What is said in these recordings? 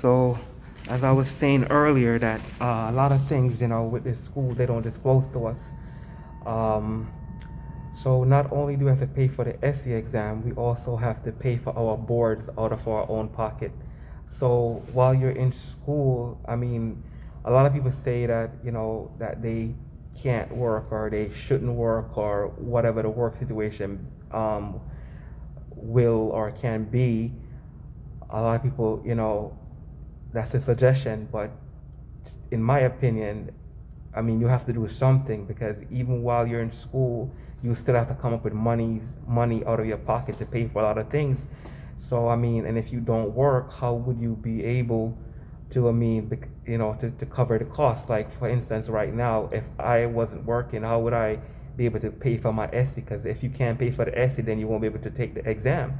So, as I was saying earlier, that a lot of things, with this school, they don't disclose to us. Um, so not only do we have to pay for the SE exam, we also have to pay for our boards out of our own pocket. So while you're in school, a lot of people say that, that they can't work or they shouldn't work or whatever the work situation will or can be. A lot of people, that's a suggestion, but in my opinion, you have to do something because even while you're in school, you still have to come up with money out of your pocket to pay for a lot of things. So and if you don't work, how would you be able to, to cover the cost? Like for instance, right now, if I wasn't working, how would I be able to pay for my SE? Because if you can't pay for the SE, then you won't be able to take the exam.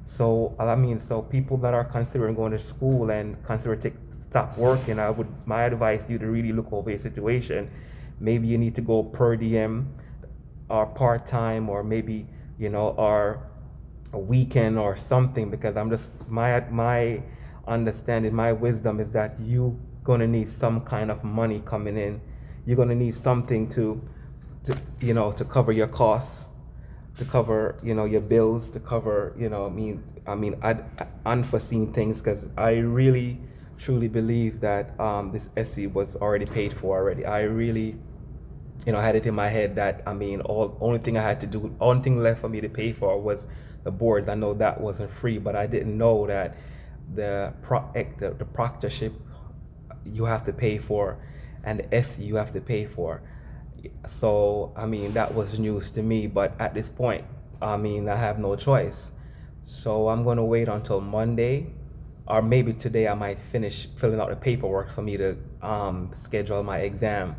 So so people that are considering going to school and consider stop working, my advice to you to really look over your situation. Maybe you need to go per diem or part time, or maybe or a weekend or something. Because I'm just my understanding, my wisdom is that you gonna need some kind of money coming in. You're gonna need something to cover your costs, to cover your bills, to cover unforeseen things. Because I really truly believe that this SE was already paid for already. I really had it in my head that only thing I had to do, only thing left for me to pay for was the boards. I know that wasn't free, but I didn't know that the proctorship you have to pay for and the SE you have to pay for. So that was news to me, but at this point I have no choice. So I'm going to wait until Monday, or maybe today I might finish filling out the paperwork for me to schedule my exam.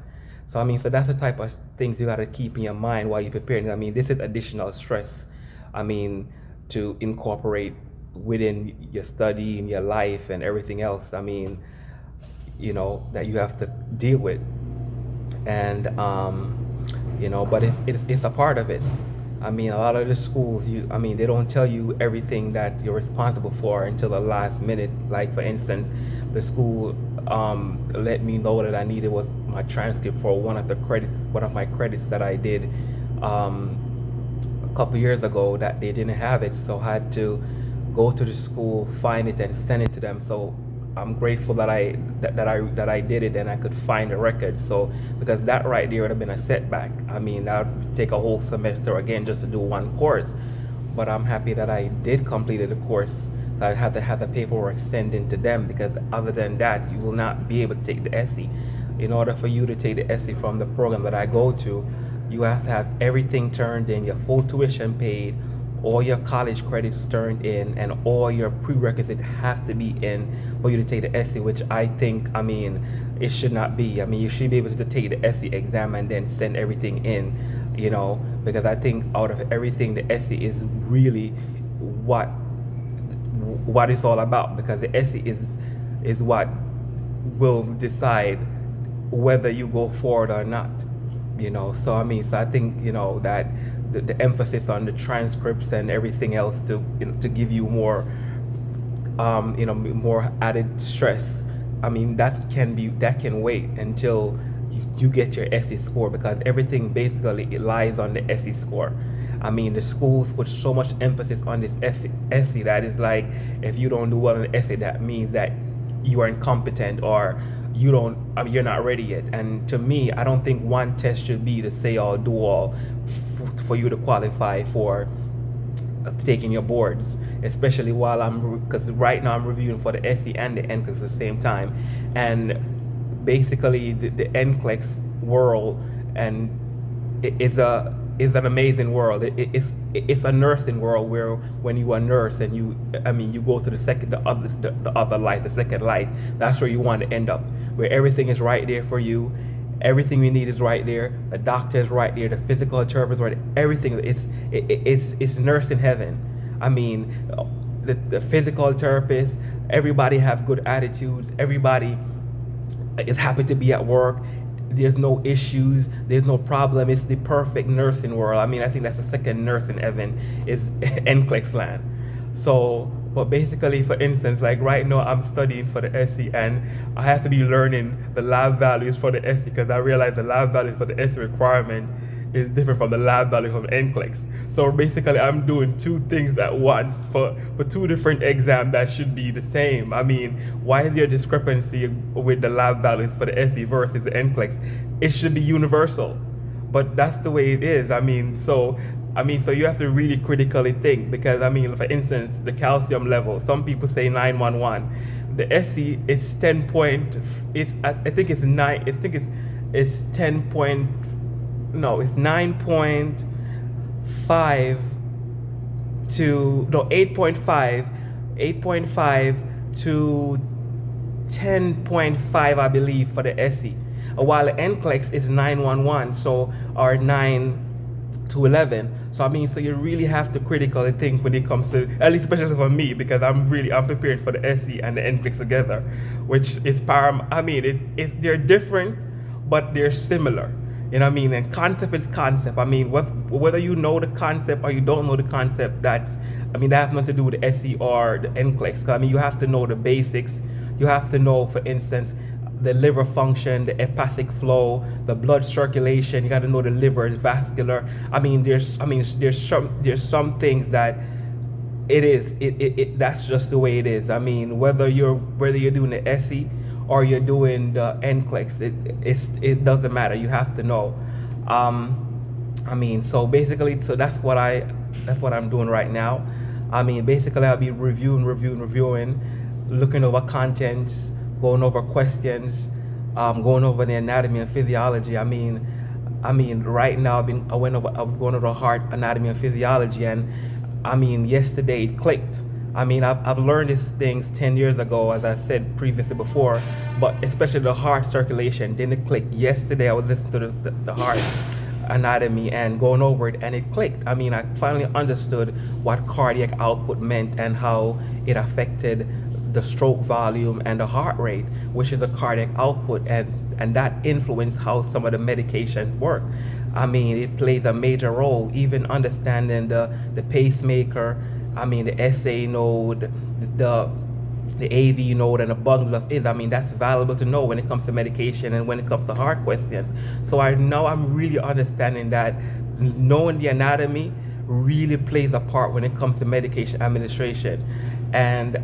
So so that's the type of things you got to keep in your mind while you're preparing. This is additional stress to incorporate within your study and your life and everything else that you have to deal with. And but it's a part of it. A lot of the schools, they don't tell you everything that you're responsible for until the last minute. Like for instance, the school let me know that I needed was my transcript for one of my credits that I did a couple years ago, that they didn't have it, so I had to go to the school, find it, and send it to them. So I'm grateful that I did it and I could find the record. So because that right there would have been a setback. That would take a whole semester again just to do one course. But I'm happy that I did complete the course. So I had to have the paperwork sent in to them, because other than that, you will not be able to take the SE. In order for you to take the SE from the program that I go to, you have to have everything turned in, your full tuition paid, all your college credits turned in, and all your prerequisites have to be in for you to take the SE, which I think, it should not be. You should be able to take the SE exam and then send everything in, because I think out of everything, the SE is really what it's all about, because the SE is what will decide whether you go forward or not. So I think that the emphasis on the transcripts and everything else to give you more more added stress, that can wait until you get your SE score, because everything basically it lies on the SE score. The schools put so much emphasis on this SE that is like, if you don't do well in the SE, that means that you are incompetent, or you're not ready yet. And to me, I don't think one test should be the say all do all for you to qualify for taking your boards, especially because right now I'm reviewing for the SE and the NCLEX at the same time. And basically the NCLEX world and is an amazing world. It's a nursing world, where when you are a nurse and you go to the other life, the second life, that's where you want to end up, where everything is right there for you. Everything you need is right there. The doctor is right there. The physical therapist is right there. Everything it's nursing heaven. The physical therapist, everybody have good attitudes. Everybody is happy to be at work. There's no issues. There's no problem. It's the perfect nursing world. I think that's the second nursing heaven is NCLEX land. So But basically, for instance, like right now, I'm studying for the SE, and I have to be learning the lab values for the SE because I realize the lab values for the SE requirement is different from the lab value from NCLEX. So basically, I'm doing two things at once for two different exams that should be the same. I mean, why is there a discrepancy with the lab values for the SE versus the NCLEX? It should be universal, but that's the way it is. So you have to really critically think because I mean, for instance, the calcium level. Some people say 911. The SE it's 10 point. I think it's nine. I think it's 10 point. No, it's 9.5 to no 8.5, 8.5 to 10.5, I believe, for the SE. While the NCLEX is 911, so or 9 to 11. So I mean, so you really have to critically think when it comes to, at least especially for me, because I'm preparing for the SE and the NCLEX together, which is paramount. I mean, they're different, but they're similar. You know what I mean? And concept is concept. I mean, whether you know the concept or you don't know the concept, that has nothing to do with the SE or the NCLEX. I mean, you have to know the basics. You have to know, for instance, the liver function, the hepatic flow, the blood circulation. You got to know the liver is vascular. There's some things that that's just the way it is. I mean, whether you're doing the SE or you're doing the NCLEX, it doesn't matter. You have to know. So basically, so that's what I'm doing right now. I mean, basically, I'll be reviewing, looking over contents, going over questions, going over the anatomy and physiology. I mean, right now I was going over heart anatomy and physiology, and yesterday it clicked. I've learned these things 10 years ago, as I said previously before, but especially the heart circulation didn't click. Yesterday I was listening to the heart anatomy and going over it, and it clicked. I finally understood what cardiac output meant and how it affected the stroke volume and the heart rate, which is a cardiac output, and that influenced how some of the medications work. It plays a major role, even understanding the pacemaker, the SA node, the AV node, and a bundle of is. That's valuable to know when it comes to medication and when it comes to heart questions. So I'm really understanding that knowing the anatomy really plays a part when it comes to medication administration. And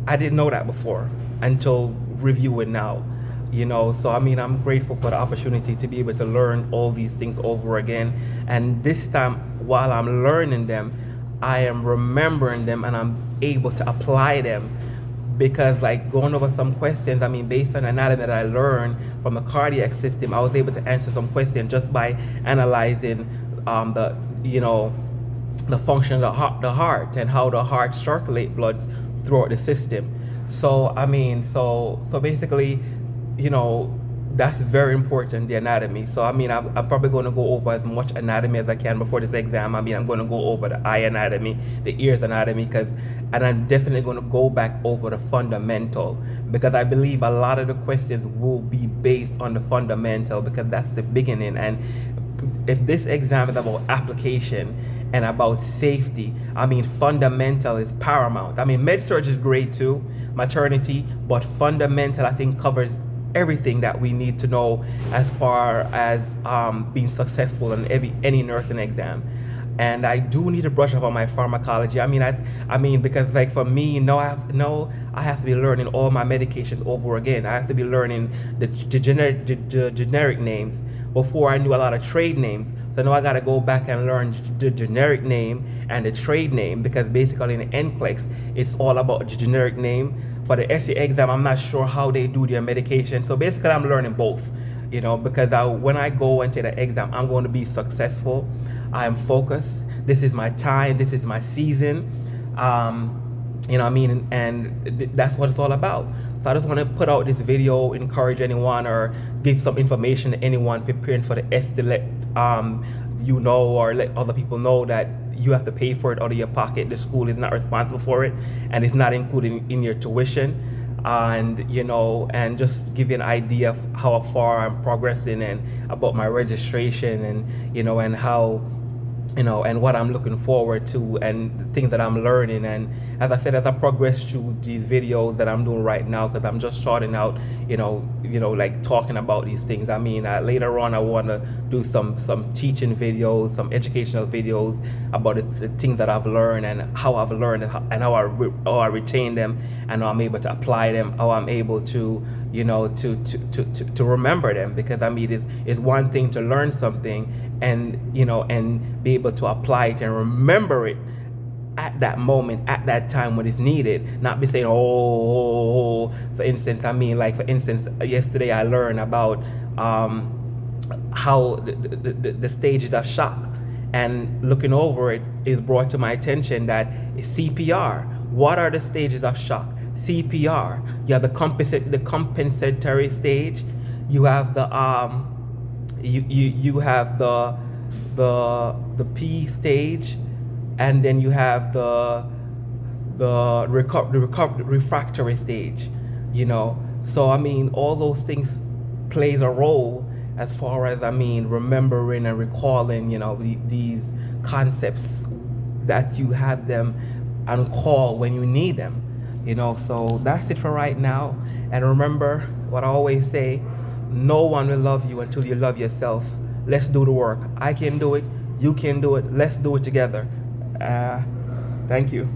I didn't know that before until reviewing now. So I'm grateful for the opportunity to be able to learn all these things over again. And this time, while I'm learning them, I am remembering them and I'm able to apply them, because like going over some questions, based on anatomy that I learned from the cardiac system, I was able to answer some questions just by analyzing the function of the heart and how the heart circulate blood throughout the system. So so basically, that's very important, the anatomy. So I'm probably going to go over as much anatomy as I can before this exam. I'm going to go over the eye anatomy, the ears anatomy, and I'm definitely going to go back over the fundamental, because I believe a lot of the questions will be based on the fundamental, because that's the beginning. And if this exam is about application and about safety, fundamental is paramount. Med-surg is great too, maternity, but fundamental, I think, covers everything that we need to know as far as being successful in any nursing exam. And I do need to brush up on my pharmacology. Because like for me, I have to be learning all my medications over again. I have to be learning the generic names. Before, I knew a lot of trade names, so now I got to go back and learn the generic name and the trade name, because basically in the NCLEX, it's all about the generic name. For the SE exam, I'm not sure how they do their medication, so basically I'm learning both, because when I go into the exam, I'm going to be successful. I am focused. This is my time. This is my season. And that's what it's all about. So I just want to put out this video, encourage anyone, or give some information to anyone preparing for the S to let or let other people know that you have to pay for it out of your pocket. The school is not responsible for it, and it's not included in your tuition. And and just give you an idea of how far I'm progressing and about my registration, and and how and what I'm looking forward to and the things that I'm learning. And as I said, as I progress through these videos that I'm doing right now, because I'm just starting out, like talking about these things. I mean, later on, I want to do some teaching videos, some educational videos about the things that I've learned and how I've learned and how I retain them and how I'm able to apply them, how I'm able to to remember them. Because I mean, it's one thing to learn something and be able to apply it and remember it at that moment, at that time when it's needed. Not be saying, oh, for instance, yesterday I learned about how the stages of shock, and looking over it is brought to my attention that it's CPR. What are the stages of shock? CPR. You have the compensatory stage. You have the you have the P stage, and then you have the refractory stage. So I mean, all those things plays a role as far as, I mean, remembering and recalling these concepts, that you have them on call when you need them. So that's it for right now. And remember what I always say: no one will love you until you love yourself. Let's do the work. I can do it. You can do it. Let's do it together. Thank you.